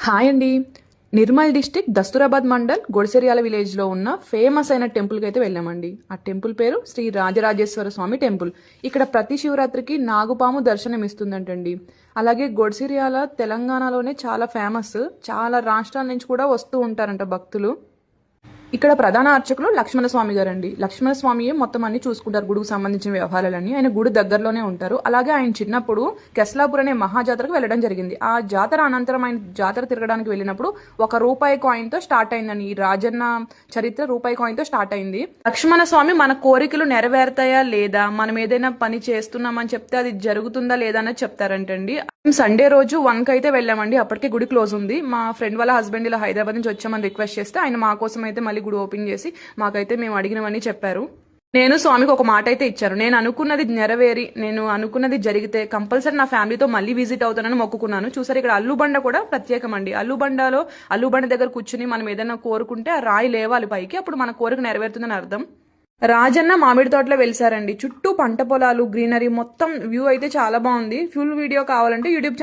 Hi అండి. Nirmal district Dasturabad mandal గొడిసెర్యాల విలేజ్లో ఉన్న ఫేమస్ అయిన టెంపుల్కి అయితే వెళ్ళామండి. ఆ టెంపుల్ పేరు శ్రీ రాజరాజేశ్వర స్వామి టెంపుల్. ఇక్కడ ప్రతి శివరాత్రికి నాగుపాము దర్శనం ఇస్తుందంటండి. అలాగే గొడిసెర్యాల తెలంగాణలోనే చాలా ఫేమస్. చాలా రాష్ట్రాల నుంచి కూడా వస్తూ ఉంటారంట భక్తులు. ఇక్కడ ప్రధాన అర్చకులు లక్ష్మణస్వామి గారండి. లక్ష్మణస్వామియే మొత్తం అన్ని చూసుకుంటారు, గుడికి సంబంధించిన వ్యవహారాలన్నీ. ఆయన గుడి దగ్గరలోనే ఉంటారు. అలాగే ఆయన చిన్నప్పుడు కెస్లాపూర్ అనే మహాజాతరకు వెళ్ళడం జరిగింది. ఆ జాతర అనంతరం ఆయన జాతర తిరగడానికి వెళ్ళినప్పుడు ₹1 కాయిన్తో స్టార్ట్ అయిందని. ఈ రాజన్న చరిత్ర ₹1 కాయిన్తో స్టార్ట్ అయింది. లక్ష్మణస్వామి మన కోరికలు నెరవేరుతాయా లేదా, మనం ఏదైనా పని చేస్తున్నామని చెప్తే అది జరుగుతుందా లేదా అనేది చెప్తారంటండి. సండే రోజు 1కి అయితే వెళ్ళామండి. అప్పటికే గుడి క్లోజ్ ఉంది. మా ఫ్రెండ్ వాళ్ళ హస్బెండ్ ఇలా హైదరాబాద్ నుంచి వచ్చామని రిక్వెస్ట్ చేస్తే ఆయన మా కోసం అయితే మళ్ళీ గుడి ఓపెన్ చేసి మాకైతే మేము అడిగినవన్నీ చెప్పారు. నేను స్వామికి ఒక మాట అయితే ఇచ్చాను. నేను అనుకున్నది నెరవేరి నేను అనుకున్నది జరిగితే కంపల్సరీ నా ఫ్యామిలీతో మళ్ళీ విజిట్ అవుతానని మొక్కుకున్నాను. చూసారు, ఇక్కడ అల్లుబండ కూడా ప్రత్యేకం అండి. అల్లుబండ దగ్గర కూర్చుని మనం ఏదైనా కోరుకుంటే ఆ రాయి లేవాలి పైకి, అప్పుడు మన కోరిక నెరవేరుతుందని అర్థం. రాజన్న మామిడి తోటలో వెలిసారండి. చుట్టూ పంట పొలాలు, గ్రీనరీ, మొత్తం వ్యూ అయితే చాలా బాగుంది. ఫుల్ వీడియో కావాలంటే యూట్యూబ్